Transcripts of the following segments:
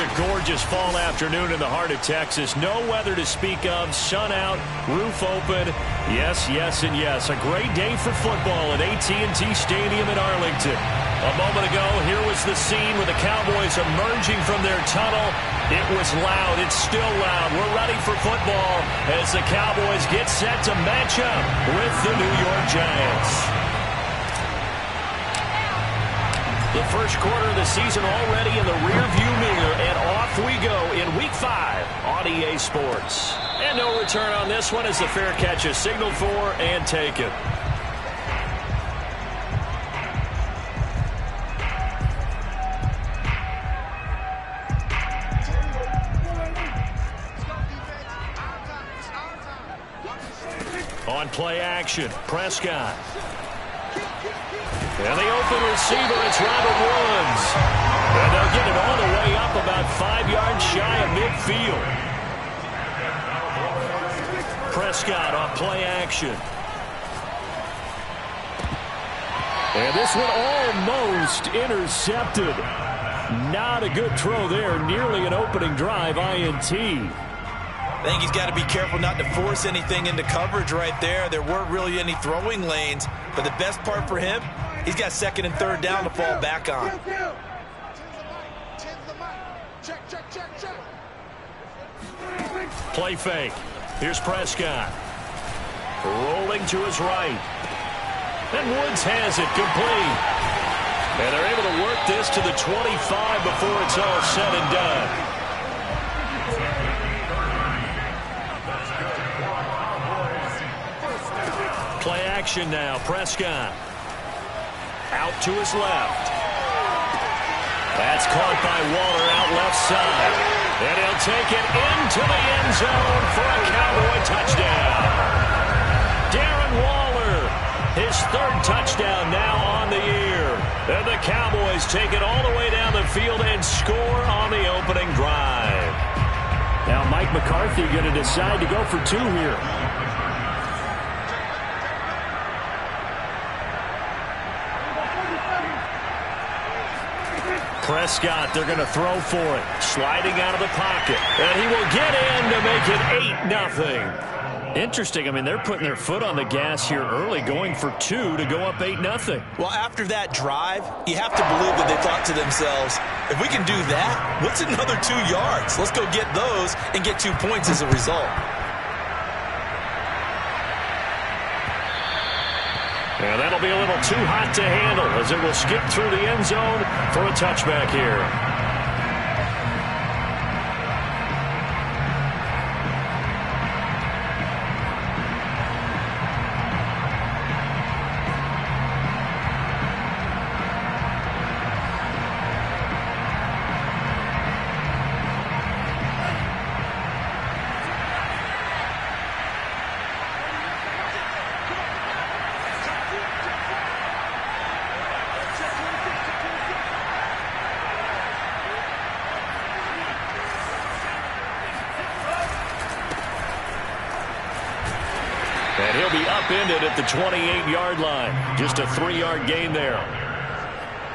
Another gorgeous fall afternoon in the heart of Texas. No weather to speak of. Sun out, roof open. Yes, yes, and yes. A great day for football at AT&T Stadium in Arlington. A moment ago, here was the scene with the Cowboys emerging from their tunnel. It was loud. It's still loud. We're ready for football as the Cowboys get set to match up with the New York Giants. The first quarter of the season already in the rearview mirror, and off we go in Week 5 on EA Sports. And no return on this one as the fair catch is signaled for and taken. On play action, Prescott. And the open receiver, it's Robert Woods. And they'll get it all the way up about 5 yards shy of midfield. Prescott on play action. And this one almost intercepted. Not a good throw there. Nearly an opening drive INT. I think he's got to be careful not to force anything into coverage right there. There weren't really any throwing lanes. But the best part for him, he's got second and third down to fall back on. Play fake. Here's Prescott. Rolling to his right. And Woods has it complete. And they're able to work this to the 25 before it's all said and done. Play action now. Prescott. Out to his left. That's caught by Waller out left side. And he'll take it into the end zone for a Cowboy touchdown. Darren Waller, his third touchdown now on the year. And the Cowboys take it all the way down the field and score on the opening drive. Now Mike McCarthy going to decide to go for two here. Prescott, they're going to throw for it. Sliding out of the pocket. And he will get in to make it 8-0. Interesting. I mean, they're putting their foot on the gas here early, going for two to go up 8-0. Well, after that drive, you have to believe that they thought to themselves, if we can do that, what's another 2 yards? Let's go get those and get 2 points as a result. And that'll be a little too hot to handle as it will skip through the end zone for a touchback here. And he'll be upended at the 28-yard line. Just a 3-yard gain there.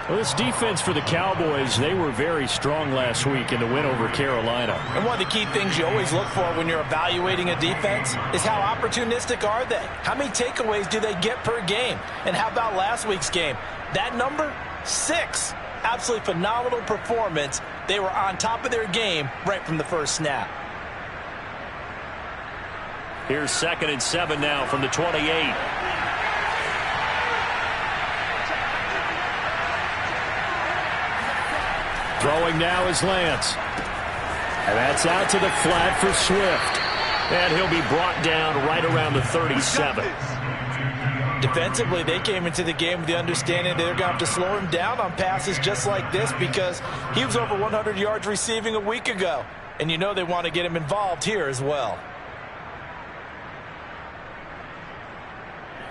Well, this defense for the Cowboys, they were very strong last week in the win over Carolina. And one of the key things you always look for when you're evaluating a defense is how opportunistic are they? How many takeaways do they get per game? And how about last week's game? That number, 6. Absolutely phenomenal performance. They were on top of their game right from the first snap. Here's 2nd and 7 now from the 28. Throwing now is Lance. And that's out to the flat for Swift. And he'll be brought down right around the 37. Defensively, they came into the game with the understanding they're going to have to slow him down on passes just like this because he was over 100 yards receiving a week ago. And you know they want to get him involved here as well.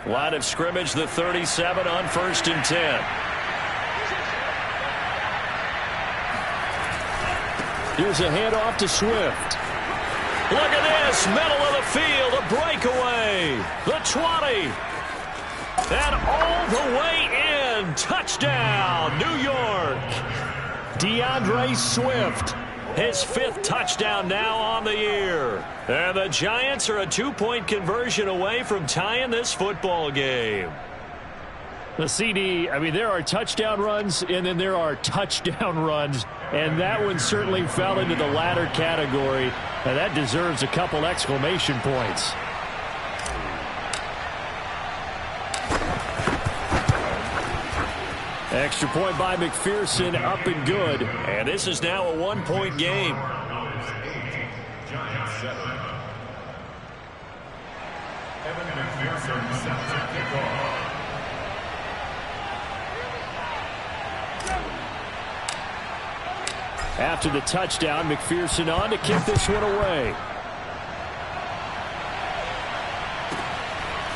Line of scrimmage, the 37 on 1st and 10. Here's a handoff to Swift. Look at this, middle of the field, a breakaway. The 20. And all the way in. Touchdown, New York. DeAndre Swift His 5th touchdown now on the year. And the Giants are a 2-point conversion away from tying this football game. The CD, I mean, there are touchdown runs, and then there are touchdown runs. And that one certainly fell into the latter category. And that deserves a couple exclamation points. Extra point by McPherson, up and good. And this is now a 1-point game. After the touchdown, McPherson on to kick this one away.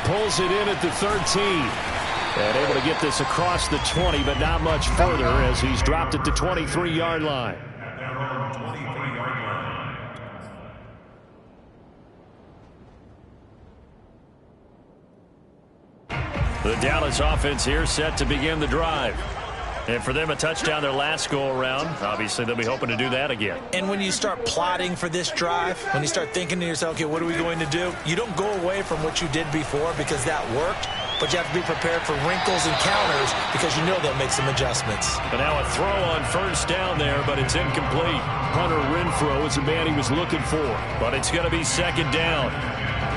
Pulls it in at the 13. And able to get this across the 20, but not much further as he's dropped at the 23-yard line. The Dallas offense here set to begin the drive. And for them, a touchdown their last go-around. Obviously, they'll be hoping to do that again. And when you start plotting for this drive, when you start thinking to yourself, okay, what are we going to do? You don't go away from what you did before because that worked. But you have to be prepared for wrinkles and counters because you know they'll make some adjustments. But now a throw on first down there, but it's incomplete. Hunter Renfrow is the man he was looking for. But it's going to be second down.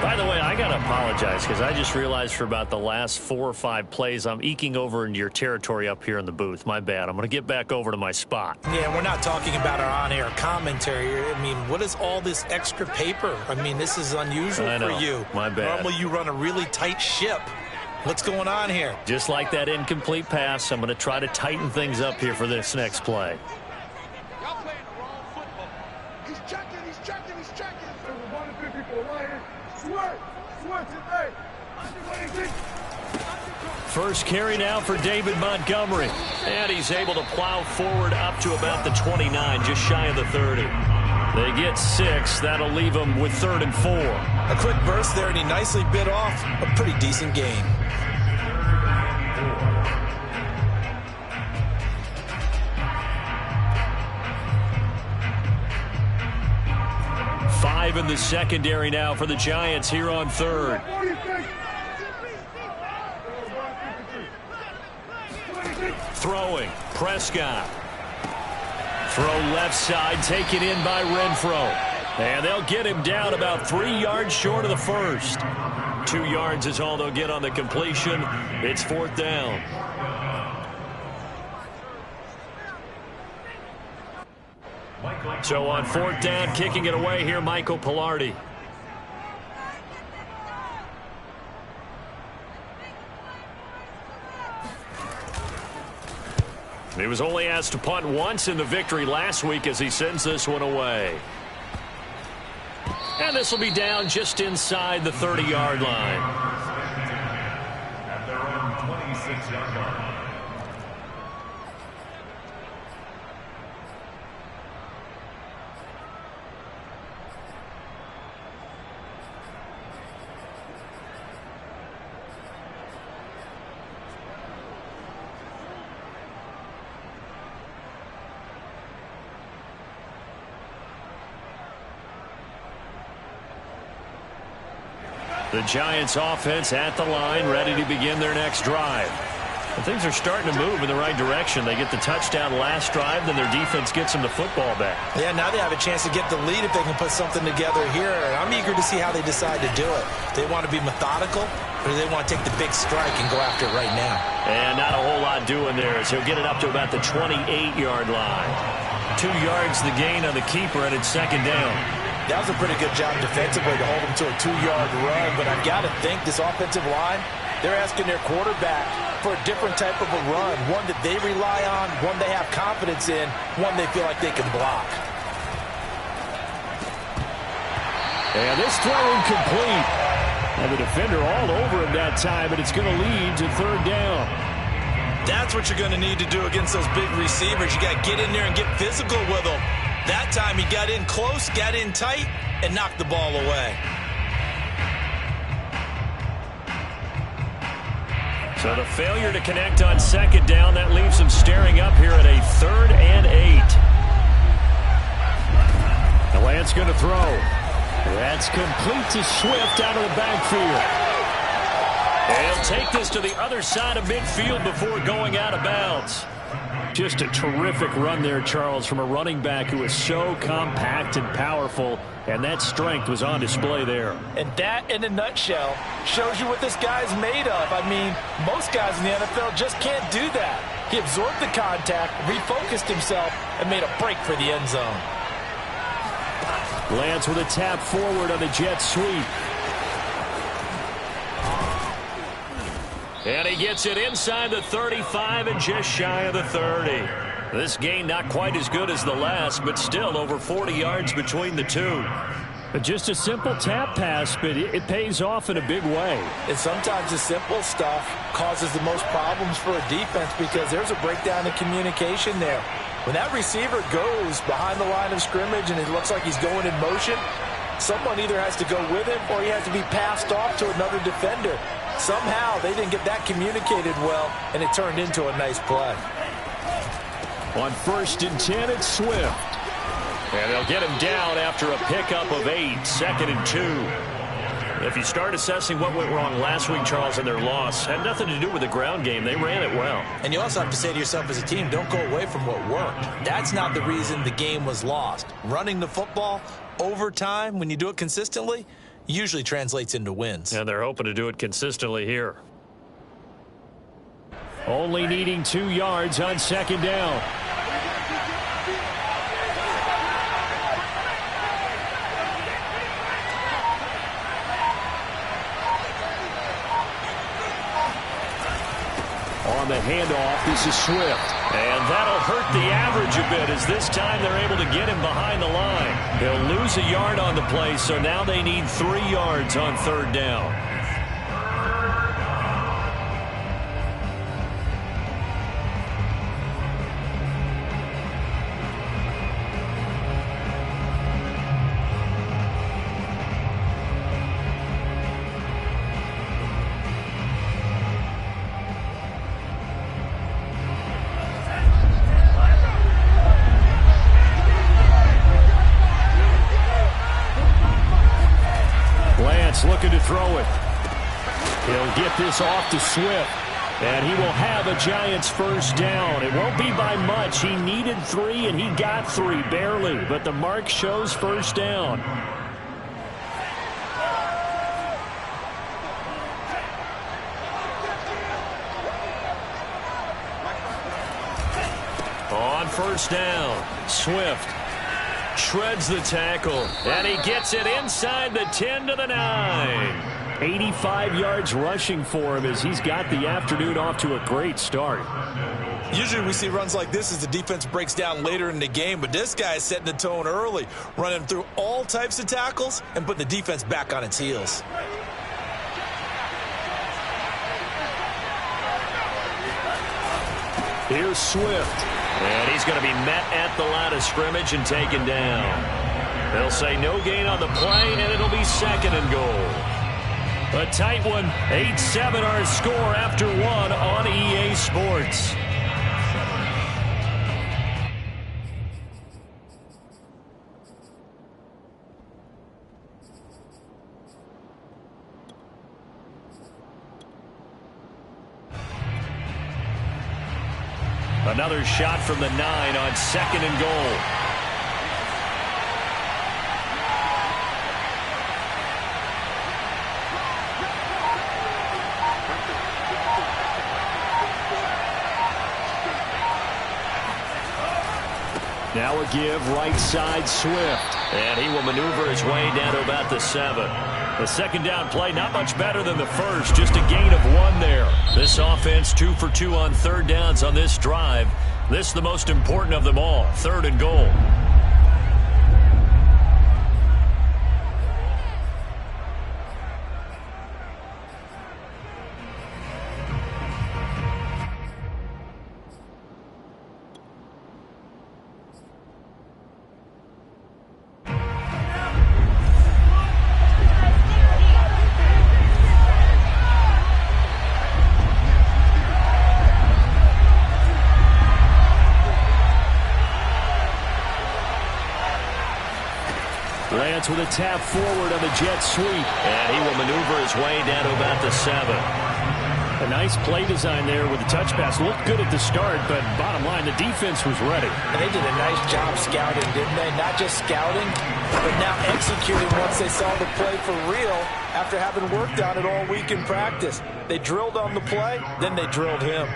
By the way, I got to apologize because I just realized for about the last 4 or 5 plays, I'm eking over into your territory up here in the booth. My bad. I'm going to get back over to my spot. Yeah, we're not talking about our on-air commentary. I mean, what is all this extra paper? I mean, this is unusual for you. My bad. Normally you run a really tight ship. What's going on here? Just like that incomplete pass, I'm going to try to tighten things up here for this next play. Y'all playing the wrong football. He's checking. First carry now for David Montgomery. And he's able to plow forward up to about the 29, just shy of the 30. They get 6. That'll leave them with 3rd and 4. A quick burst there, and he nicely bit off a pretty decent gain. Five in the secondary now for the Giants here on 3rd. Throwing, Prescott. Throw left side, taken in by Renfrow. And they'll get him down about 3 yards short of the first. 2 yards is all they'll get on the completion. It's 4th down. So on 4th down, kicking it away here, Michael Pilardi. He was only asked to punt once in the victory last week as he sends this one away. And this will be down just inside the 30-yard line. At their own 26-yard line. The Giants offense at the line, ready to begin their next drive. And things are starting to move in the right direction. They get the touchdown last drive, then their defense gets them the football back. Yeah, now they have a chance to get the lead if they can put something together here. And I'm eager to see how they decide to do it. Do they want to be methodical, or do they want to take the big strike and go after it right now? And not a whole lot doing there as he'll get it up to about the 28-yard line. 2 yards the gain on the keeper, and it's second down. That was a pretty good job defensively to hold him to a 2-yard run. But I've got to think this offensive line, they're asking their quarterback for a different type of a run, one that they rely on, one they have confidence in, one they feel like they can block. And this throw incomplete. And the defender all over him that time, but it's going to lead to 3rd down. That's what you're going to need to do against those big receivers. You got to get in there and get physical with them. That time he got in close, got in tight, and knocked the ball away. So the failure to connect on 2nd down, that leaves them staring up here at a 3rd and 8. Lance going to throw. That's complete to Swift out of the backfield. And he'll take this to the other side of midfield before going out of bounds. Just a terrific run there, Charles, from a running back who is so compact and powerful, and that strength was on display there. And that, in a nutshell, shows you what this guy's made of. I mean, most guys in the NFL just can't do that. He absorbed the contact, refocused himself, and made a break for the end zone. Lance with a tap forward on the jet sweep. And he gets it inside the 35 and just shy of the 30. This gain not quite as good as the last, but still over 40 yards between the two. Just a simple tap pass, but it pays off in a big way. And sometimes the simple stuff causes the most problems for a defense because there's a breakdown in communication there. When that receiver goes behind the line of scrimmage and it looks like he's going in motion, someone either has to go with him or he has to be passed off to another defender. Somehow they didn't get that communicated well, and it turned into a nice play. On 1st and 10, it's Swift. And they'll get him down after a pickup of 8, 2nd and 2. If you start assessing what went wrong last week, Charles, in their loss, had nothing to do with the ground game. They ran it well. And you also have to say to yourself as a team, don't go away from what worked. That's not the reason the game was lost. Running the football over time, when you do it consistently, usually translates into wins. And they're hoping to do it consistently here. Only needing 2 yards on 2nd down. On the handoff, this is Swift. And that'll hurt the average a bit as this time they're able to get him behind the line. They'll lose a yard on the play, so now they need 3 yards on 3rd down. Looking to throw it. He'll get this off to Swift. And he will have a Giants 1st down. It won't be by much. He needed 3, and he got 3, barely. But the mark shows 1st down. On 1st down, Swift shreds the tackle, and he gets it inside the 10 to the 9. 85 yards rushing for him as he's got the afternoon off to a great start. Usually we see runs like this as the defense breaks down later in the game, but this guy is setting the tone early, running through all types of tackles and putting the defense back on its heels. Here's Swift. And he's going to be met at the line of scrimmage and taken down. They'll say no gain on the play, and it'll be 2nd and goal. A tight one, 8-7 our score after 1 on EA Sports. Another shot from the 9 on 2nd and goal. Now a give right side Swift. And he will maneuver his way down to about the 7. The 2nd down play, not much better than the first. Just a gain of 1 there. This offense 2 for 2 on 3rd downs on this drive. This the most important of them all. 3rd and goal. Lance with a tap forward on the jet sweep. And he will maneuver his way down to about the 7. A nice play design there with the touch pass. Looked good at the start, but bottom line, the defense was ready. And they did a nice job scouting, didn't they? Not just scouting, but now executing once they saw the play for real after having worked on it all week in practice. They drilled on the play, then they drilled him.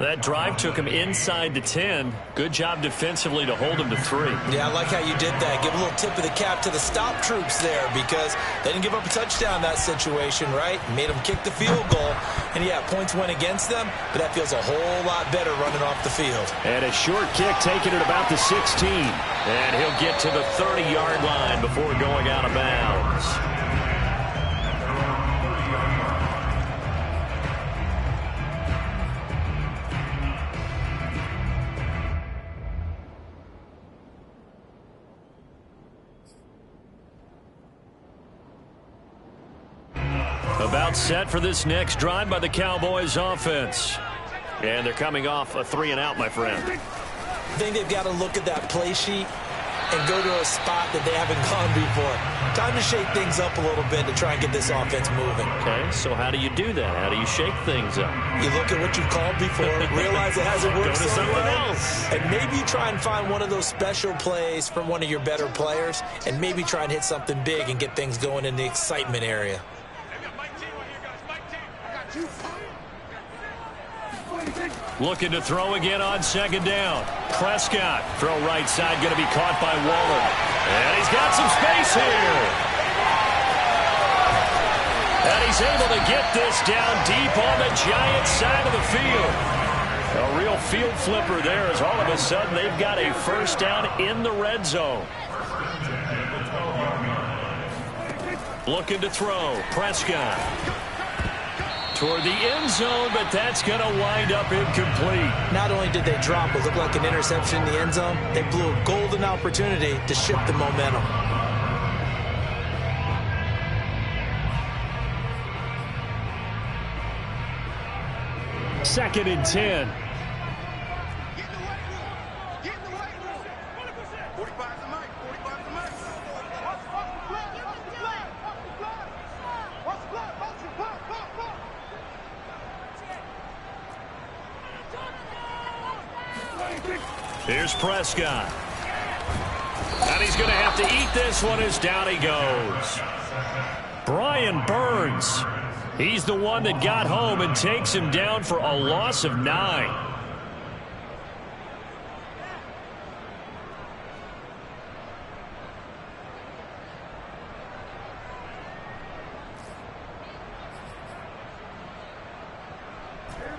That drive took him inside the 10. Good job defensively to hold him to 3. Yeah, I like how you did that. Give a little tip of the cap to the stop troops there because they didn't give up a touchdown in that situation, right? Made them kick the field goal. And, yeah, points went against them, but that feels a whole lot better running off the field. And a short kick taken at about the 16. And he'll get to the 30-yard line before going out of bounds. About set for this next drive by the Cowboys offense. And they're coming off a 3-and-out, my friend. I think they've got to look at that play sheet and go to a spot that they haven't gone before. Time to shake things up a little bit to try and get this offense moving. Okay, so how do you do that? How do you shake things up? You look at what you've called before, realize it hasn't worked so well, and maybe you try and find one of those special plays from one of your better players, and maybe try and hit something big and get things going in the excitement area. Looking to throw again on 2nd down. Prescott, throw right side, going to be caught by Waller. And he's got some space here. And he's able to get this down deep on the Giants side of the field. A real field flipper there as all of a sudden they've got a first down in the red zone. Looking to throw. Prescott. Toward the end zone, but that's going to wind up incomplete. Not only did they drop what looked like an interception in the end zone, they blew a golden opportunity to shift the momentum. Second and 10. Here's Prescott. And he's going to have to eat this one as down he goes. Brian Burns. He's the one that got home and takes him down for a loss of 9.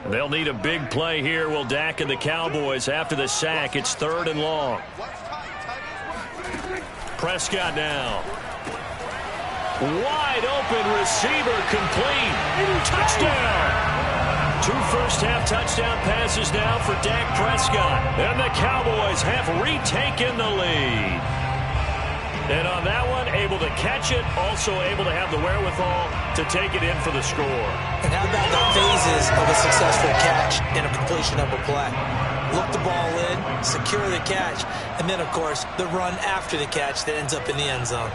They'll need a big play here. Will Dak and the Cowboys after the sack. It's 3rd and long. Prescott now. Wide open receiver complete. Touchdown. 2 first-half touchdown passes now for Dak Prescott. And the Cowboys have retaken the lead. And on that one, able to catch it, also able to have the wherewithal to take it in for the score. And how about the phases of a successful catch and a completion of a play? Look the ball in, secure the catch, and then, of course, the run after the catch that ends up in the end zone.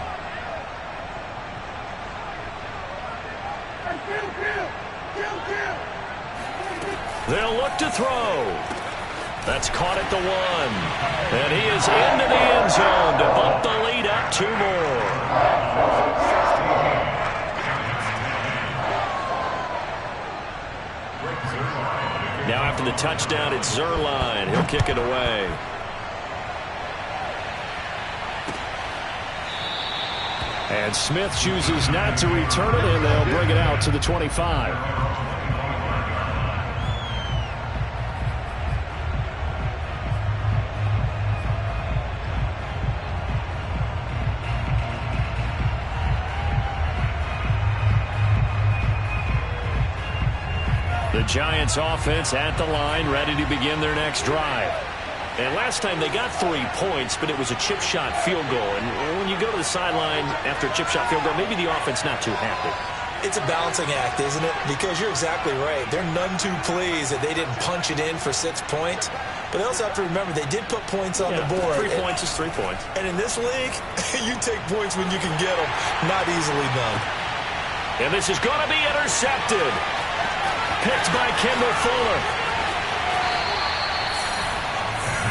They'll look to throw. That's caught at the 1. And he is into the end zone to bump the lead up 2 more. Now after the touchdown, it's Zerline. He'll kick it away. And Smith chooses not to return it, and they'll bring it out to the 25. The Giants offense at the line, ready to begin their next drive. And last time they got 3 points, but it was a chip shot field goal. And when you go to the sideline after a chip shot field goal, maybe the offense not too happy. It's a balancing act, isn't it? Because you're exactly right. They're none too pleased that they didn't punch it in for 6 points. But they also have to remember they did put points on the board. 3 points is 3 points. And in this league, you take points when you can get them. Not easily done. And this is going to be intercepted. Picked by Kendall Fuller.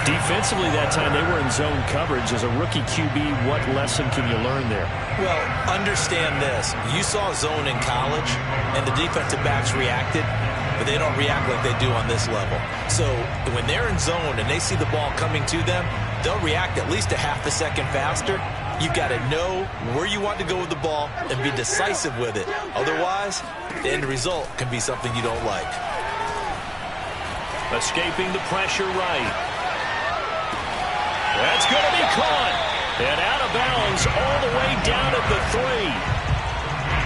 Defensively that time, they were in zone coverage. As a rookie QB, what lesson can you learn there? Well, understand this. You saw zone in college, and the defensive backs reacted, but they don't react like they do on this level. So when they're in zone and they see the ball coming to them, they'll react at least a half a second faster. You've got to know where you want to go with the ball and be decisive with it. Otherwise, the end result can be something you don't like. Escaping the pressure right. That's going to be caught. And out of bounds all the way down at the 3.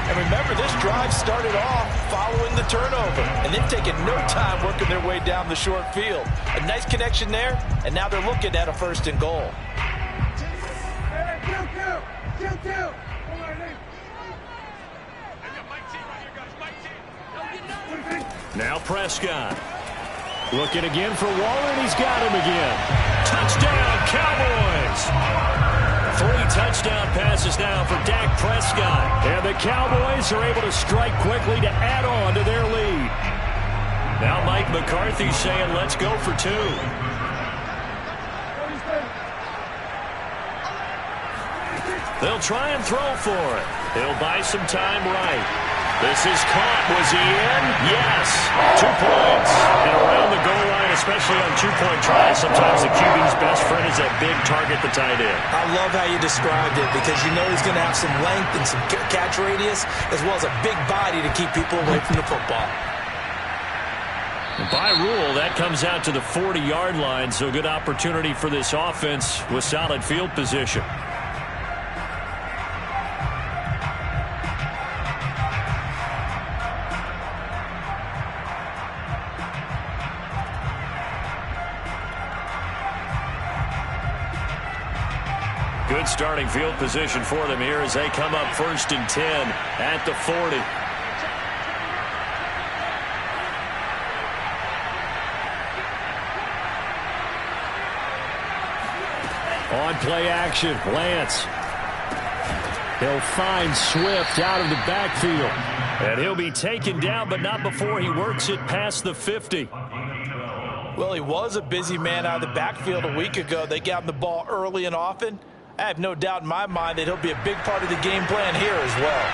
And remember, this drive started off following the turnover. And they've taken no time working their way down the short field. A nice connection there, and now they're looking at a 1st and goal. Now Prescott. Looking again for Waller, and he's got him again. Touchdown, Cowboys! 3 touchdown passes now for Dak Prescott. And the Cowboys are able to strike quickly to add on to their lead. Now Mike McCarthy saying, let's go for 2. They'll try and throw for it. He'll buy some time right. This is caught. Was he in? Yes. 2 points. And around the goal line, especially on 2-point tries, sometimes the QB's best friend is that big target, the tight end. I love how you described it because you know he's going to have some length and some catch radius as well as a big body to keep people away from the football. And by rule, that comes out to the 40-yard line, so good opportunity for this offense with solid field position. Good starting field position for them here as they come up 1st and 10 at the 40. On play action, Lance. He'll find Swift out of the backfield. And he'll be taken down, but not before he works it past the 50. Well, he was a busy man out of the backfield a week ago. They got him the ball early and often. I have no doubt in my mind that he'll be a big part of the game plan here as well.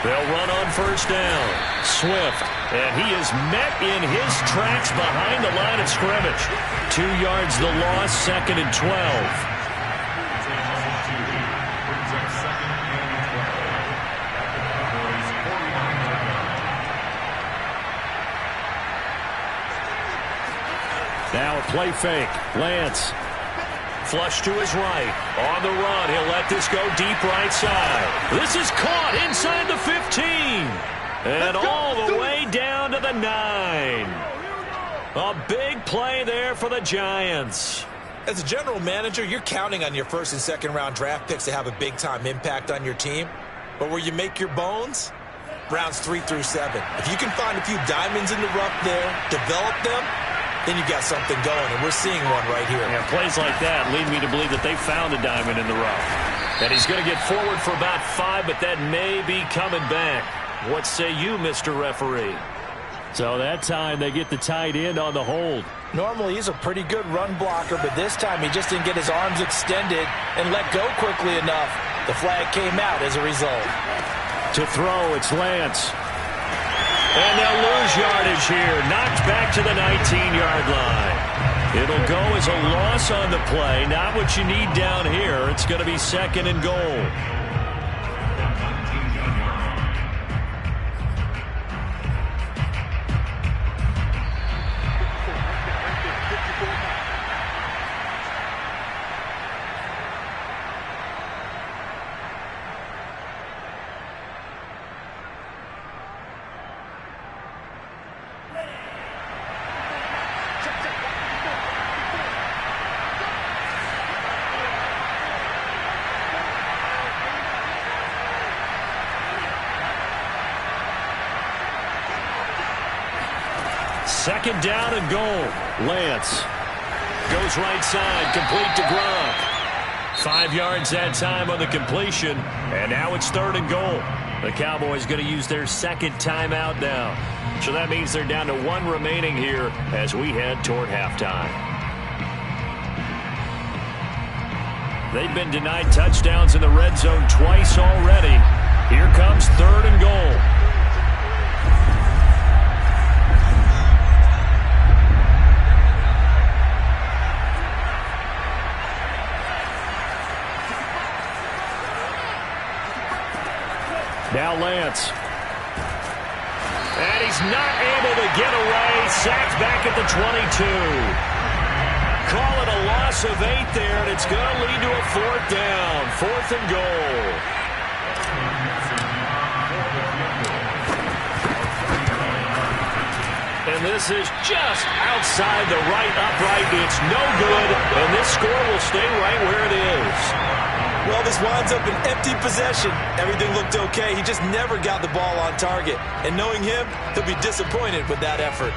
They'll run on 1st down. Swift, and he is met in his tracks behind the line of scrimmage. 2 yards the loss, 2nd and 12. Now a play fake. Lance. Flush to his right. On the run. He'll let this go deep right side. This is caught inside the 15. And all the way down to the 9. A big play there for the Giants. As a general manager, you're counting on your 1st and 2nd round draft picks to have a big-time impact on your team. But where you make your bones, rounds 3 through 7. If you can find a few diamonds in the rough there, develop them, then you've got something going, and we're seeing one right here. Yeah, plays like that lead me to believe that they found a diamond in the rough. And he's going to get forward for about 5, but that may be coming back. What say you, Mr. Referee? So that time they get the tight end on the hold. Normally he's a pretty good run blocker, but this time he just didn't get his arms extended and let go quickly enough. The flag came out as a result. To throw, it's Lance. And they'll lose yardage here. Knocked back to the 19-yard line. It'll go as a loss on the play. Not what you need down here. It's going to be 2nd and goal. Second down and goal. Lance goes right side, complete to Gronk. 5 yards that time on the completion, and now it's third and goal. The Cowboys going to use their second timeout now. So that means they're down to 1 remaining here as we head toward halftime. They've been denied touchdowns in the red zone twice already. Here comes third and goal. Now Lance. And he's not able to get away. Sacked back at the 22. Call it a loss of 8 there, and it's going to lead to a fourth down. Fourth and goal. And this is just outside the right upright. It's no good, and this score will stay right where it is. Well, this winds up an empty possession. Everything looked okay. He just never got the ball on target. And knowing him, he'll be disappointed with that effort.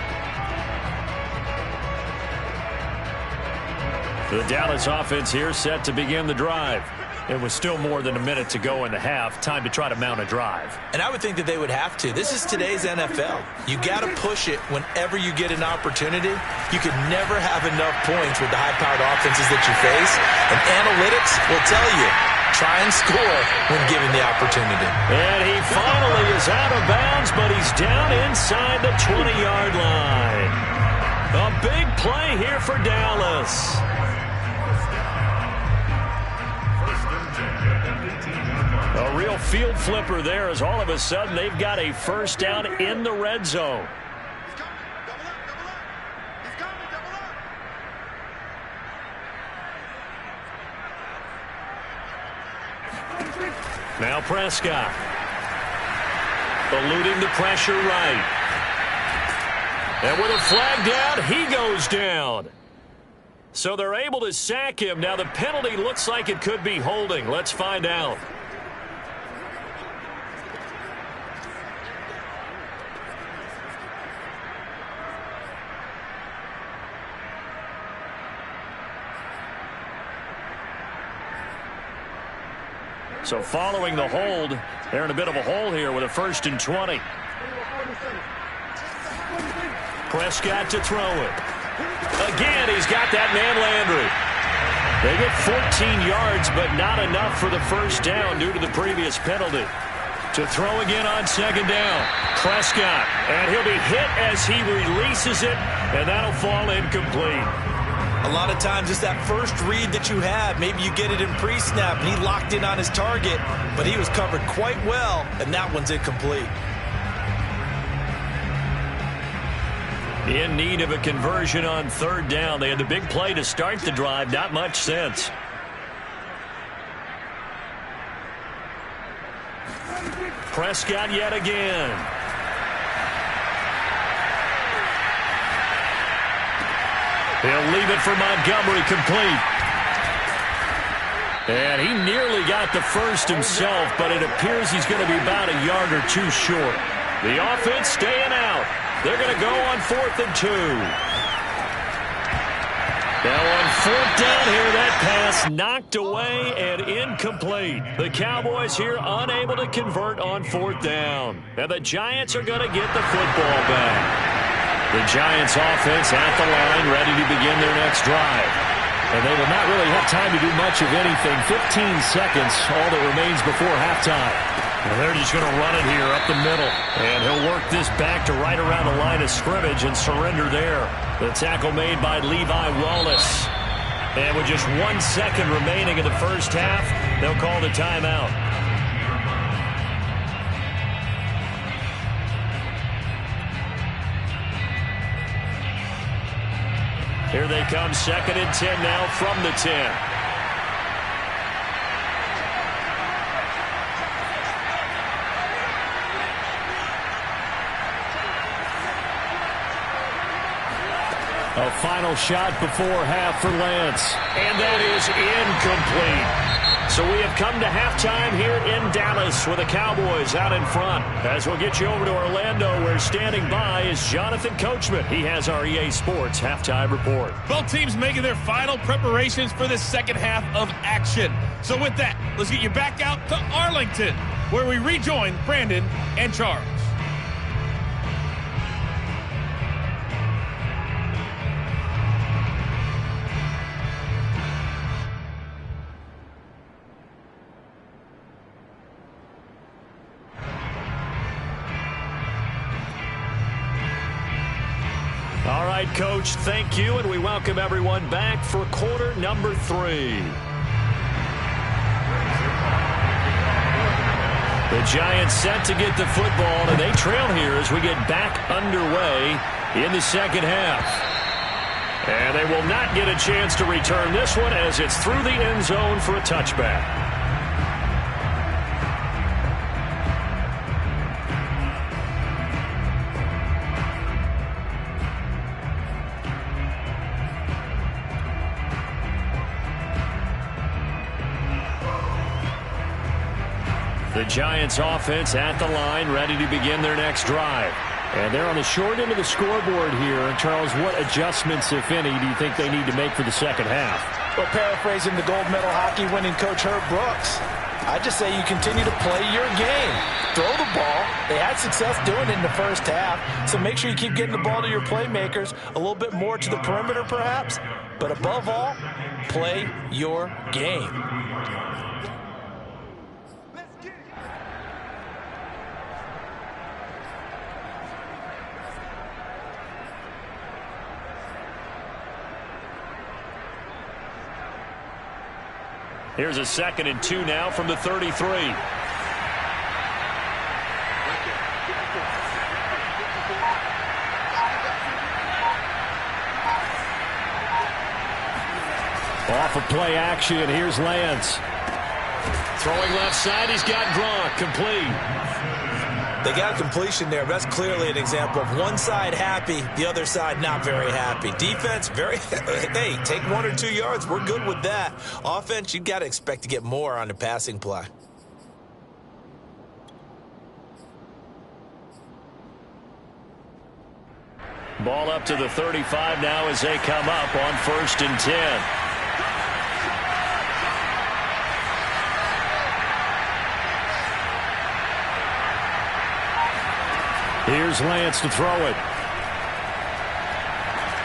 The Dallas offense here set to begin the drive. It was still more than a minute to go in the half. Time to try to mount a drive. And I would think that they would have to. This is today's NFL. You got to push it whenever you get an opportunity. You can never have enough points with the high-powered offenses that you face. And analytics will tell you, try and score when given the opportunity. And he finally is out of bounds, but he's down inside the 20-yard line. A big play here for Dallas. A real field flipper there as all of a sudden they've got a first down in the red zone. Now Prescott. Eluding the pressure right. And with a flag down, he goes down. So they're able to sack him. Now the penalty looks like it could be holding. Let's find out. So following the hold, they're in a bit of a hole here with a 1st and 20. Prescott to throw it. Again, he's got that man Landry. They get 14 yards, but not enough for the first down due to the previous penalty. To throw again on second down. Prescott, and he'll be hit as he releases it, and that'll fall incomplete. A lot of times it's that first read that you have. Maybe you get it in pre-snap, and he locked in on his target, but he was covered quite well, and that one's incomplete. In need of a conversion on third down. They had the big play to start the drive. Not much sense. Prescott yet again. He'll leave it for Montgomery, complete. And he nearly got the first himself, but it appears he's going to be about a yard or two short. The offense staying out. They're going to go on 4th and 2. Now on 4th down here, that pass knocked away and incomplete. The Cowboys here unable to convert on 4th down. And the Giants are going to get the football back. The Giants offense at the line, ready to begin their next drive. And they will not really have time to do much of anything. 15 seconds, all that remains before halftime. And they're just going to run it here up the middle. And he'll work this back to right around the line of scrimmage and surrender there. The tackle made by Levi Wallace. And with just 1 second remaining in the first half, they'll call the timeout. Here they come, 2nd and 10 now from the 10. A final shot before half for Lance. And that is incomplete. So we have come to halftime here in Dallas with the Cowboys out in front. As we'll get you over to Orlando, where standing by is Jonathan Coachman. He has our EA Sports halftime report. Both teams making their final preparations for the second half of action. So with that, let's get you back out to Arlington, where we rejoin Brandon and Charles. All right, Coach, thank you, and we welcome everyone back for quarter number 3. The Giants set to get the football, and they trail here as we get back underway in the second half. And they will not get a chance to return this one as it's through the end zone for a touchback. The Giants offense at the line, ready to begin their next drive. And they're on the short end of the scoreboard here. And Charles, what adjustments, if any, do you think they need to make for the second half? Well, paraphrasing the gold medal hockey winning coach Herb Brooks, I just say you continue to play your game. Throw the ball. They had success doing it in the first half. So make sure you keep getting the ball to your playmakers, a little bit more to the perimeter perhaps. But above all, play your game. Here's a 2nd and 2 now from the 33. Off of play action, here's Lance. Throwing left side, he's got Gronk, complete. They got a completion there. That's clearly an example of one side happy, the other side not very happy. Defense, hey, take 1 or 2 yards. We're good with that. Offense, you got to expect to get more on the passing play. Ball up to the 35 now as they come up on 1st and 10. Here's Lance to throw it.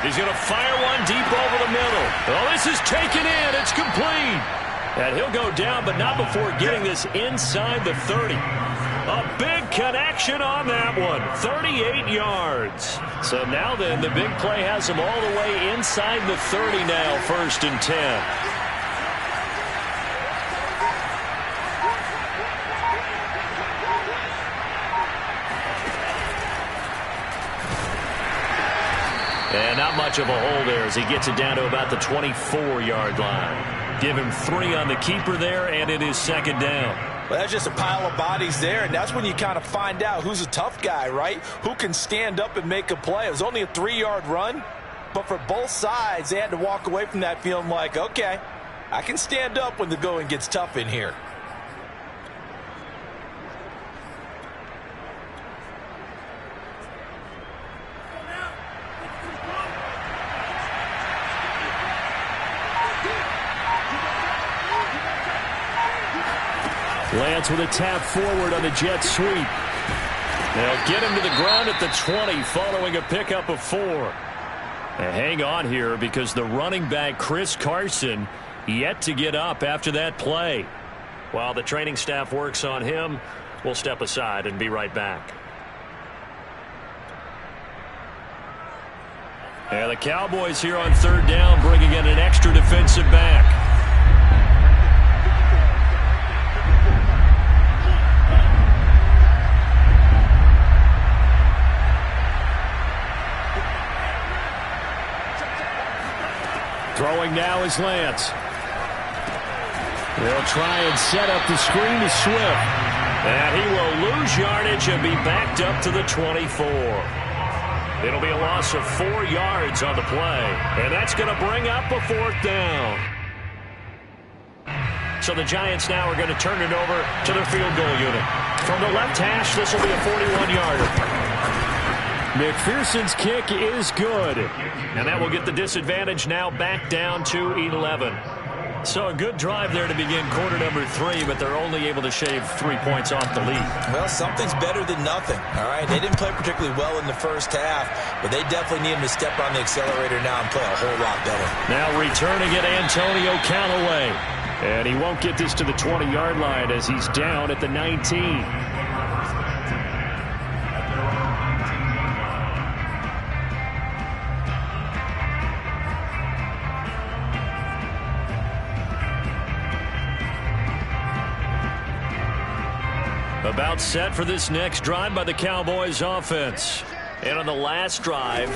He's going to fire one deep over the middle. Oh, this is taken in. It's complete. And he'll go down, but not before getting this inside the 30. A big connection on that one. 38 yards. So now then, the big play has him all the way inside the 30 now, 1st and 10. And not much of a hole there as he gets it down to about the 24-yard line. Give him 3 on the keeper there, and it is 2nd down. Well, that's just a pile of bodies there, and that's when you kind of find out who's a tough guy, right? Who can stand up and make a play. It was only a 3-yard run, but for both sides, they had to walk away from that feeling like, okay, I can stand up when the going gets tough in here. Lance with a tap forward on the jet sweep. They'll get him to the ground at the 20 following a pickup of 4. And hang on here because the running back Chris Carson yet to get up after that play. While the training staff works on him, we'll step aside and be right back. And the Cowboys here on 3rd down bringing in an extra defensive back. Throwing now is Lance. They'll try and set up the screen to Swift. And he will lose yardage and be backed up to the 24. It'll be a loss of 4 yards on the play. And that's going to bring up a 4th down. So the Giants now are going to turn it over to their field goal unit. From the left hash, this will be a 41-yarder. McPherson's kick is good. And that will get the disadvantage now back down to 11. So a good drive there to begin quarter number 3, but they're only able to shave 3 points off the lead. Well, something's better than nothing, all right? They didn't play particularly well in the first half, but they definitely need him to step on the accelerator now and play a whole lot better. Now returning it, Antonio Callaway. And he won't get this to the 20-yard line as he's down at the 19. About set for this next drive by the Cowboys offense. And on the last drive,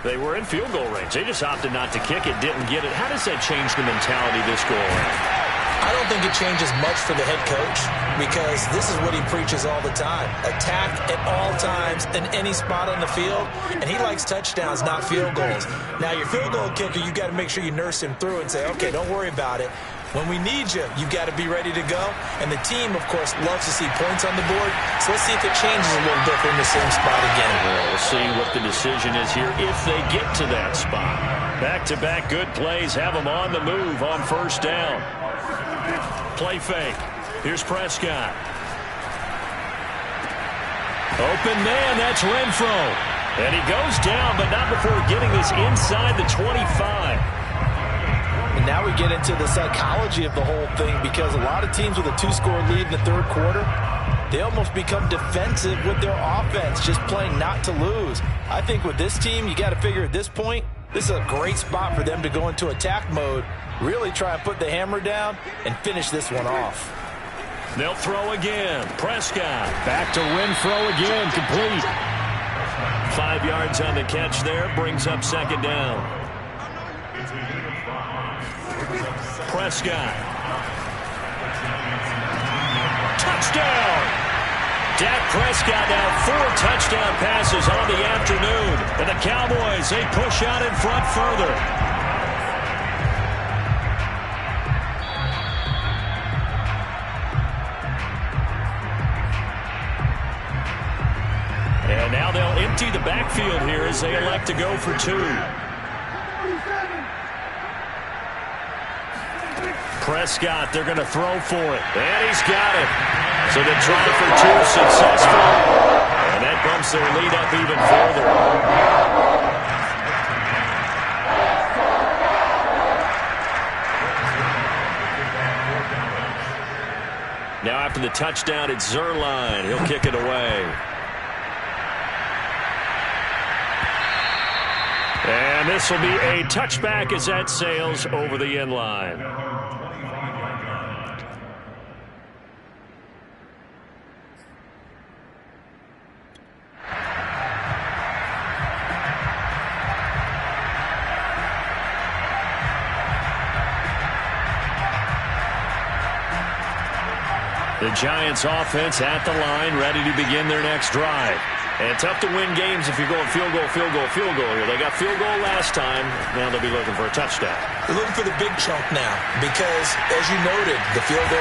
they were in field goal range. They just opted not to kick it, didn't get it. How does that change the mentality this go around? I don't think it changes much for the head coach because this is what he preaches all the time. Attack at all times in any spot on the field, and he likes touchdowns, not field goals. Now, your field goal kicker, you got to make sure you nurse him through and say, okay, don't worry about it. When we need you, you've got to be ready to go. And the team, of course, loves to see points on the board. So let's see if it changes a little bit in the same spot again. Well, we'll see what the decision is here if they get to that spot. Back-to-back good plays have them on the move on first down. Play fake. Here's Prescott. Open man, that's Renfro. And he goes down, but not before getting this inside the 25. And now we get into the psychology of the whole thing because a lot of teams with a 2-score lead in the third quarter, they almost become defensive with their offense, just playing not to lose. I think with this team, you got to figure at this point, this is a great spot for them to go into attack mode, really try and put the hammer down and finish this one off. They'll throw again. Prescott back to Renfro again, complete. 5 yards on the catch there, brings up second down. Prescott. Touchdown! Dak Prescott now 4 touchdown passes on the afternoon. And the Cowboys, they push out in front further. And now they'll empty the backfield here as they elect to go for 2. Prescott, they're going to throw for it. And he's got it. So the try for 2 successful. And that bumps their lead up even further. Now after the touchdown, it's Zerline. He'll kick it away. And this will be a touchback as that sails over the end line. The Giants offense at the line, ready to begin their next drive. And tough to win games if you're going field goal, field goal, field goal here. They got field goal last time. Now they'll be looking for a touchdown. They're looking for the big chunk now because, as you noted, the field goal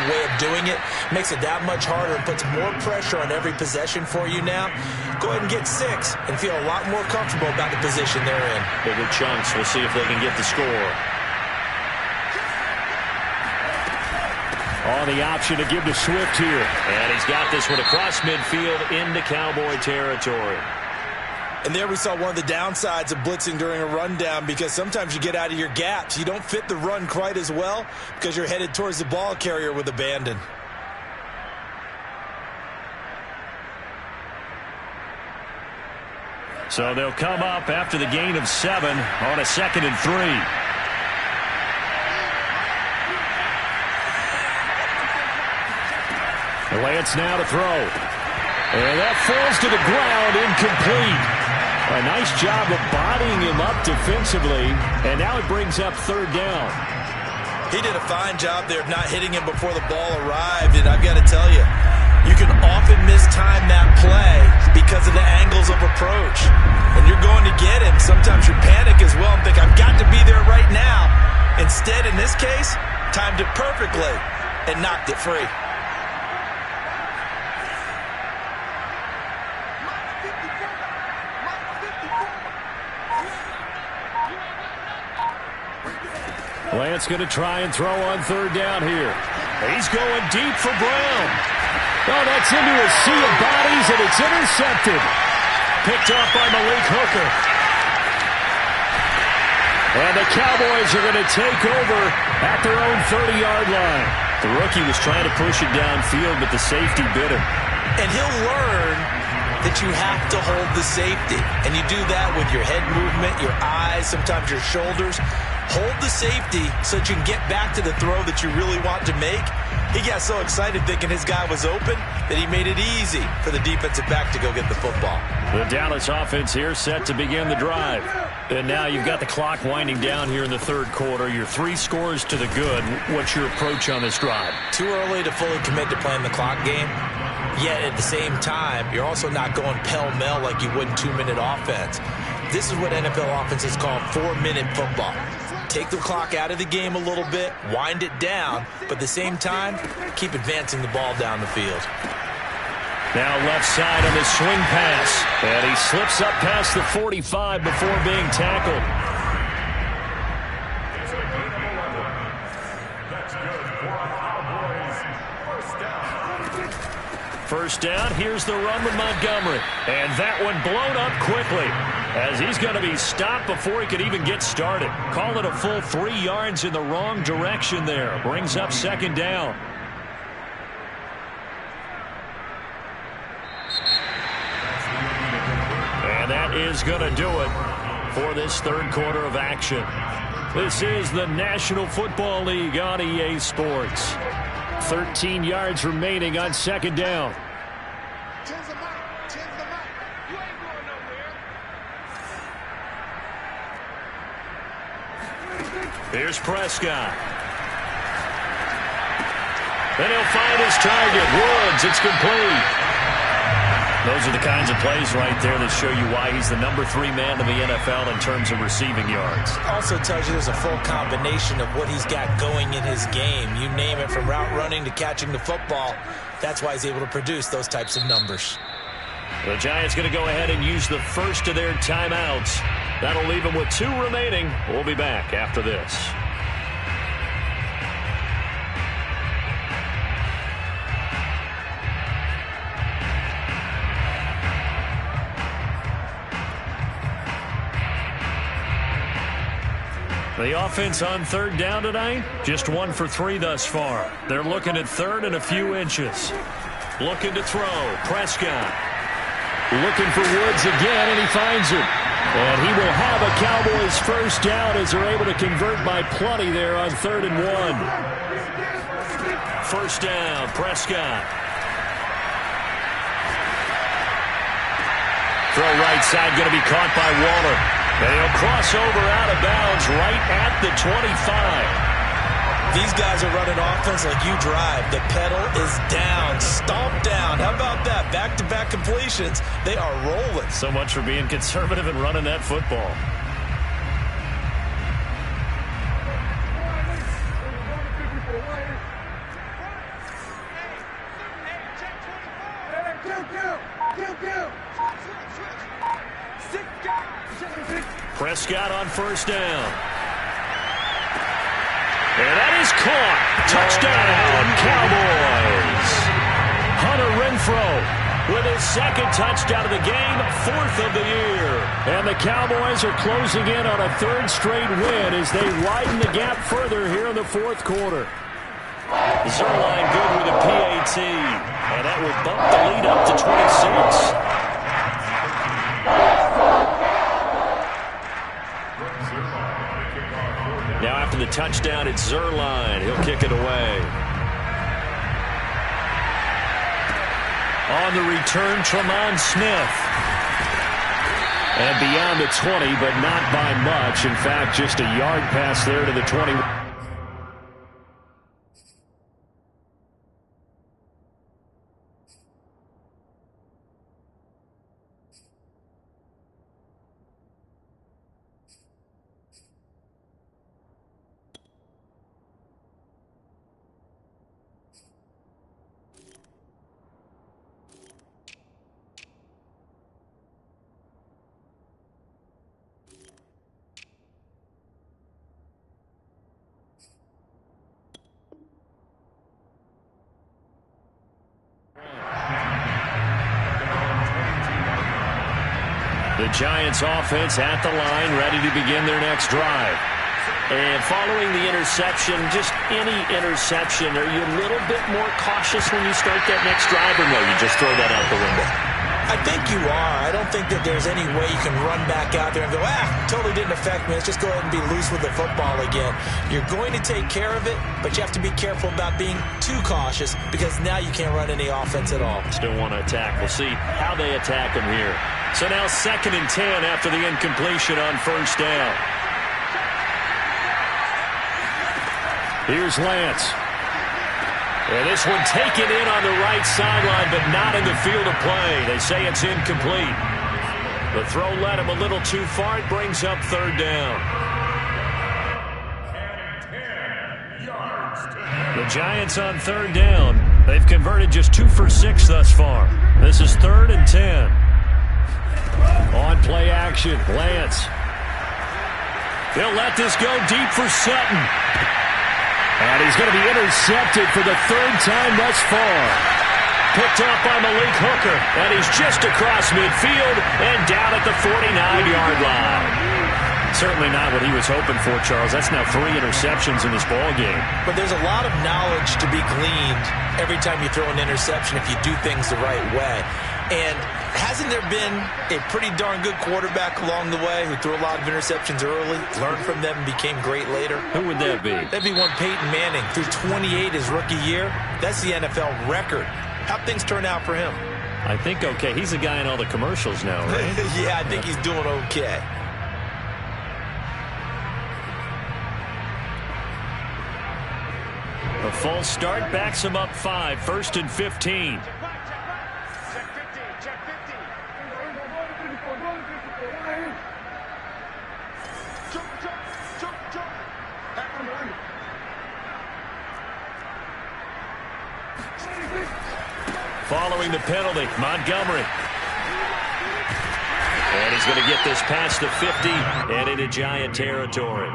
way of doing it makes it that much harder and puts more pressure on every possession for you now. Go ahead and get 6 and feel a lot more comfortable about the position they're in. Bigger chunks. We'll see if they can get the score. On the option to give to Swift here. And he's got this one across midfield into Cowboy territory. And there we saw one of the downsides of blitzing during a rundown because sometimes you get out of your gaps. You don't fit the run quite as well because you're headed towards the ball carrier with abandon. So they'll come up after the gain of 7 on a 2nd and 3. Lance now to throw. And that falls to the ground, incomplete. A nice job of bodying him up defensively. And now it brings up 3rd down. He did a fine job there of not hitting him before the ball arrived. And I've got to tell you, you can often mistime that play because of the angles of approach. And you're going to get him. Sometimes you panic as well and think, I've got to be there right now. Instead, in this case, timed it perfectly, and knocked it free. Lance going to try and throw on third down here. He's going deep for Brown. Oh, that's into a sea of bodies, and it's intercepted. Picked off by Malik Hooker. And the Cowboys are going to take over at their own 30-yard line. The rookie was trying to push it downfield, but the safety bit him. And he'll learn that you have to hold the safety. And you do that with your head movement, your eyes, sometimes your shoulders. Hold the safety so that you can get back to the throw that you really want to make. He got so excited thinking his guy was open that he made it easy for the defensive back to go get the football. The Dallas offense here set to begin the drive. And now you've got the clock winding down here in the third quarter. You're 3 scores to the good. What's your approach on this drive? Too early to fully commit to playing the clock game. Yet at the same time, you're also not going pell-mell like you would in 2-minute offense. This is what NFL offenses call 4-minute football. Take the clock out of the game a little bit, wind it down, but at the same time, keep advancing the ball down the field. Now left side on the swing pass. And he slips up past the 45 before being tackled. First down, here's the run with Montgomery. And that one blown up quickly, as he's going to be stopped before he could even get started. Call it a full 3 yards in the wrong direction there. Brings up second down. And that is going to do it for this third quarter of action. This is the National Football League on EA Sports. 13 yards remaining on second down. Here's Prescott. Then he'll find his target. Woods, it's complete. Those are the kinds of plays right there that show you why he's the number 3 man in the NFL in terms of receiving yards. Also tells you there's a full combination of what he's got going in his game. You name it, from route running to catching the football. That's why he's able to produce those types of numbers. The Giants going to go ahead and use the first of their timeouts. That'll leave them with 2 remaining. We'll be back after this. The offense on third down tonight, just 1 for 3 thus far. They're looking at third and a few inches. Looking to throw. Prescott. Looking for Woods again, and he finds him. And he will have a Cowboys first down as they're able to convert by plenty there on 3rd and 1. First down, Prescott. Throw right side, going to be caught by Waller. And he'll cross over out of bounds right at the 25. These guys are running offense like you drive. The pedal is down, stomp down. How about that? Back-to-back completions. They are rolling. So much for being conservative and running that football. Prescott on first down. And that is caught. Touchdown, Cowboys. Hunter Renfrow with his 2nd touchdown of the game, 4th of the year. And the Cowboys are closing in on a 3rd straight win as they widen the gap further here in the 4th quarter. Zerline good with a PAT. And that will bump the lead up to 26. Now after the touchdown, it's Zerline. He'll kick it away. On the return, Tremont Smith. And beyond the 20, but not by much. In fact, just a yard pass there to the 20. The Giants offense at the line, ready to begin their next drive. And following the interception, just any interception, are you a little bit more cautious when you start that next drive, or no, you just throw that out the window? I think you are. I don't think that there's any way you can run back out there and go, totally didn't affect me. Let's just go ahead and be loose with the football again. You're going to take care of it, but you have to be careful about being too cautious because now you can't run any offense at all. Still want to attack. We'll see how they attack him here. So now 2nd and 10 after the incompletion on 1st down. Here's Lance. And this one taken in on the right sideline, but not in the field of play. They say it's incomplete. The throw led him a little too far. It brings up 3rd down. The Giants on 3rd down. They've converted just 2 for 6 thus far. This is 3rd and 10. On play action, Lance. He'll let this go deep for Sutton. And he's going to be intercepted for the 3rd time thus far. Picked off by Malik Hooker. And he's just across midfield and down at the 49-yard line. Certainly not what he was hoping for, Charles. That's now 3 interceptions in this ball game. But there's a lot of knowledge to be gleaned every time you throw an interception if you do things the right way. And hasn't there been a pretty darn good quarterback along the way who threw a lot of interceptions early, learned from them, and became great later? Who would that be? That'd be one Peyton Manning. Threw 28 his rookie year. That's the NFL record. How'd things turn out for him? I think okay. He's the guy in all the commercials now, right? Yeah, I think he's doing okay. A false start backs him up 5. 1st and 15. Following the penalty, Montgomery. And he's going to get this past the 50 and into Giant territory.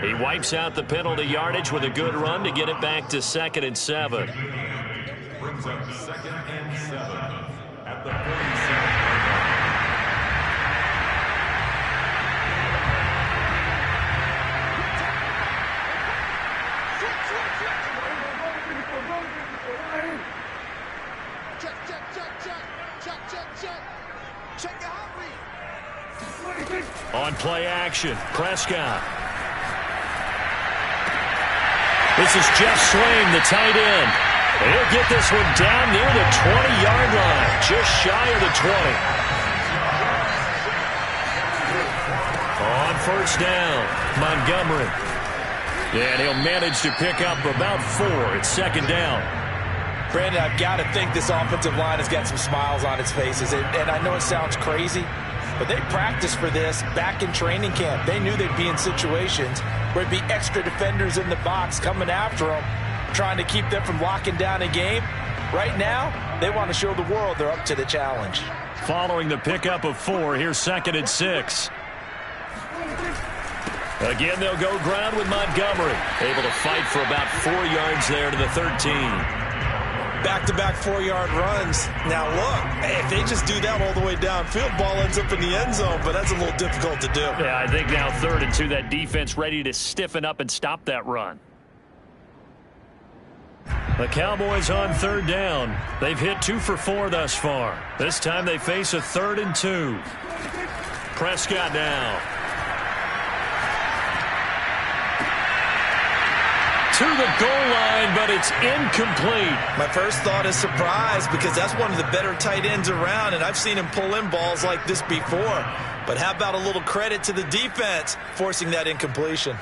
He wipes out the penalty yardage with a good run to get it back to 2nd and 7. Brings up 2nd and 7 at the 47. On play action, Prescott. This is Jeff Swain, the tight end. And he'll get this one down near the 20-yard line, just shy of the 20. On 1st down, Montgomery. And he'll manage to pick up about 4 at 2nd down. Brandon, I've got to think this offensive line has got some smiles on its faces. And I know it sounds crazy, but they practiced for this back in training camp. They knew they'd be in situations where it'd be extra defenders in the box coming after them, trying to keep them from locking down a game. Right now, they want to show the world they're up to the challenge. Following the pickup of 4, here's 2nd and 6. Again, they'll go ground with Montgomery. Able to fight for about 4 yards there to the 13. Back-to-back 4-yard runs. Now, look, if they just do that all the way downfield, ball ends up in the end zone, but that's a little difficult to do. Yeah, I think now 3rd and 2, that defense ready to stiffen up and stop that run. The Cowboys on 3rd down. They've hit 2 for 4 thus far. This time they face a 3rd and 2. Prescott now. To the goal line, but it's incomplete. My first thought is surprise because that's one of the better tight ends around, and I've seen him pull in balls like this before. But how about a little credit to the defense forcing that incompletion?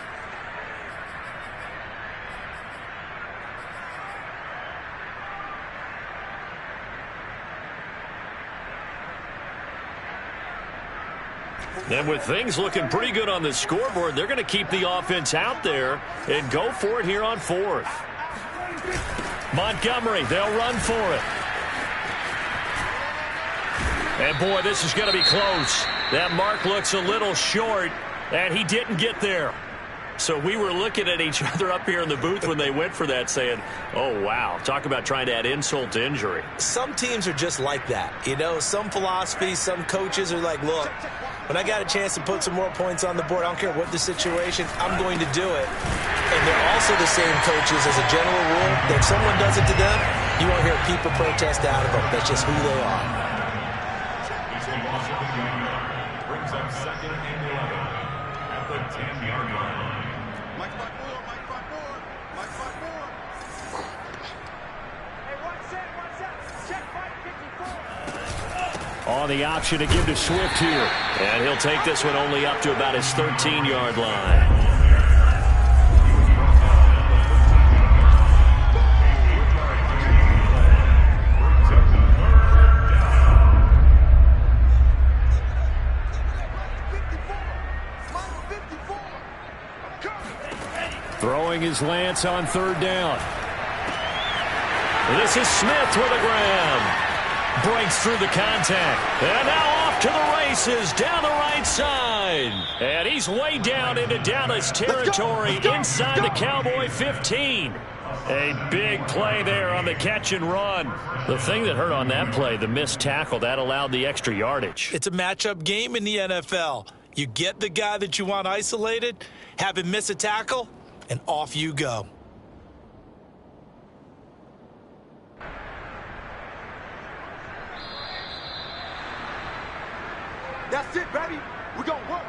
And with things looking pretty good on the scoreboard, they're going to keep the offense out there and go for it here on 4th. Montgomery, they'll run for it. And boy, this is going to be close. That mark looks a little short, and he didn't get there. So we were looking at each other up here in the booth when they went for that saying, oh, wow, talk about trying to add insult to injury. Some teams are just like that. You know, some philosophies, some coaches are like, look, when I got a chance to put some more points on the board, I don't care what the situation, I'm going to do it. And they're also the same coaches as a general rule that if someone does it to them, you won't hear a peep or protest out of them. That's just who they are. Brings up second and 11 at the 10-yard line. Mike 5-4, Mike 5-4, Mike 5-4. Hey, one set, check Mike 54. On the option to give to Swift here. And he'll take this one only up to about his 13-yard line. Throwing his Lance on third down. This is Smith with a grab. Breaks through the contact. And now off to the races down the right side. And he's way down into Dallas territory inside the Cowboy 15. A big play there on the catch and run. The thing that hurt on that play, the missed tackle, that allowed the extra yardage. It's a matchup game in the NFL. You get the guy that you want isolated, have him miss a tackle, and off you go. That's it, baby. We're going to work.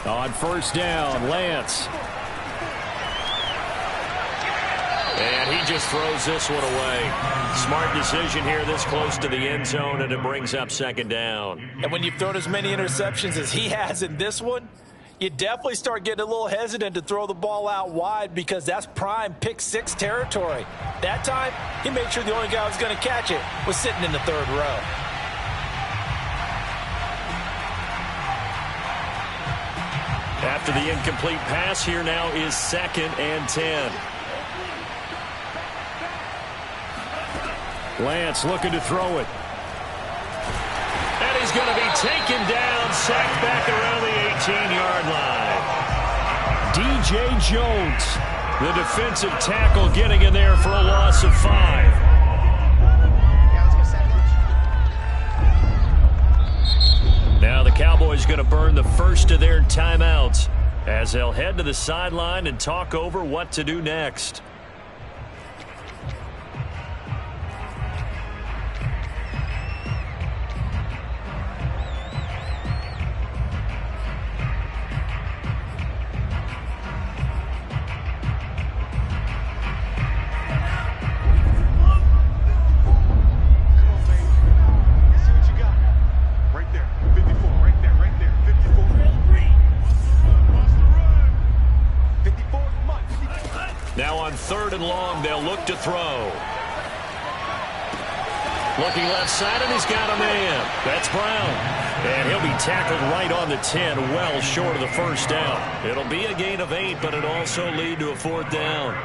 On first down, Lance. And he just throws this one away. Smart decision here this close to the end zone, and it brings up second down. And when you've thrown as many interceptions as he has in this one, you definitely start getting a little hesitant to throw the ball out wide because that's prime pick six territory. That time, he made sure the only guy who was going to catch it was sitting in the third row. After the incomplete pass, here now is second and 10. Lance looking to throw it. And he's going to be taken down, sacked back around the 18-yard line. DJ Jones, the defensive tackle, getting in there for a loss of 5. Now the Cowboys going to burn the first of their timeouts as they'll head to the sideline and talk over what to do next. Now on third and long, they'll look to throw. Looking left side, and he's got a man. That's Brown. And he'll be tackled right on the 10, well short of the first down. It'll be a gain of 8, but it'll also lead to a fourth down.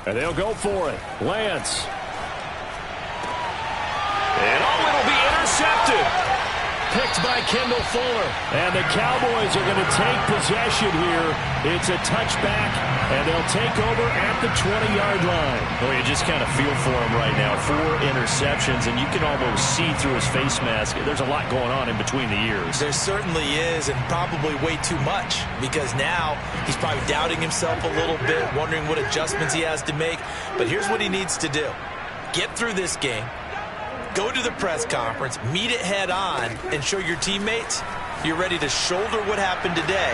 And they'll go for it. Lance. And it'll be intercepted. Picked by Kendall Fuller. And the Cowboys are going to take possession here. It's a touchback, and they'll take over at the 20-yard line. Well, you just kind of feel for him right now. 4 interceptions, and you can almost see through his face mask. There's a lot going on in between the ears. There certainly is, and probably way too much, because now he's probably doubting himself a little bit, wondering what adjustments he has to make. But here's what he needs to do. Get through this game. Go to the press conference, meet it head on, and show your teammates you're ready to shoulder what happened today,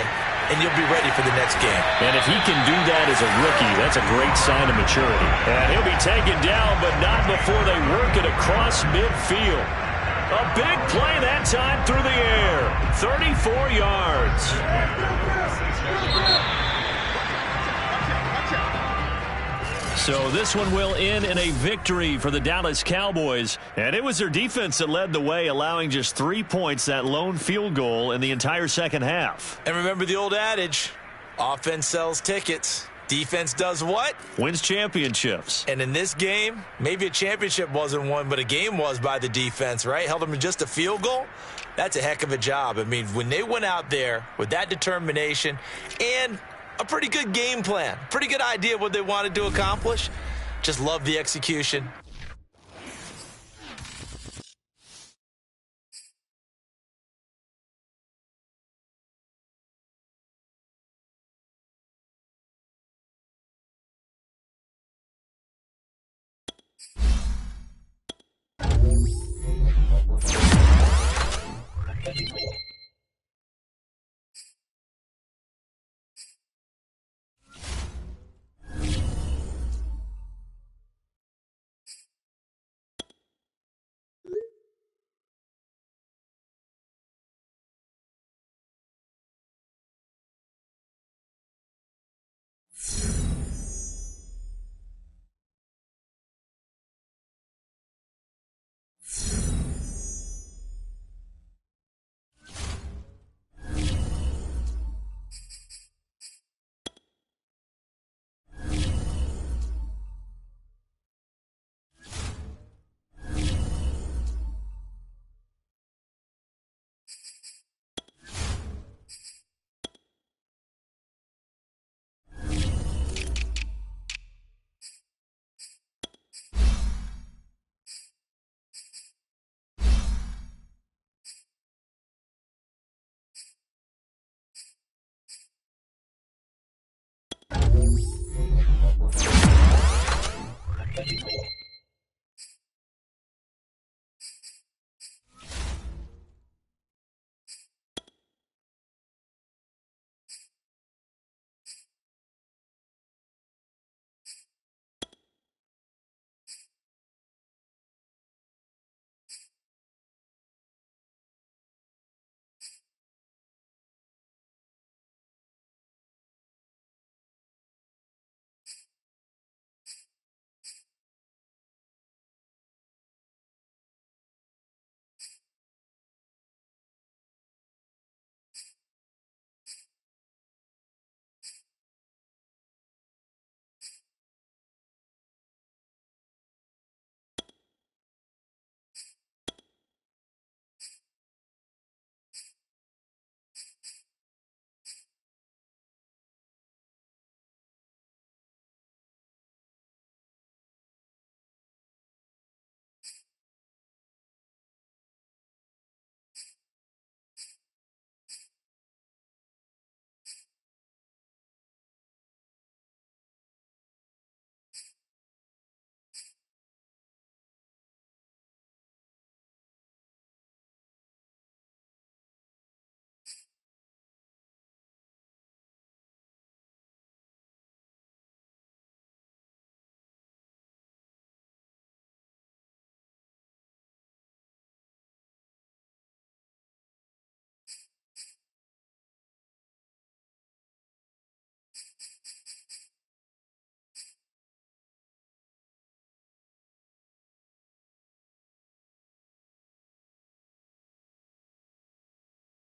and you'll be ready for the next game. And if he can do that as a rookie, that's a great sign of maturity. And he'll be taken down, but not before they work it across midfield. A big play that time through the air. 34 yards. So this one will end in a victory for the Dallas Cowboys. And it was their defense that led the way, allowing just 3 points, that lone field goal in the entire second half. And remember the old adage, offense sells tickets. Defense does what? Wins championships. And in this game, maybe a championship wasn't won, but a game was by the defense, right? Held them to just a field goal. That's a heck of a job. I mean, when they went out there with that determination and a pretty good game plan, pretty good idea what they wanted to accomplish, just love the execution.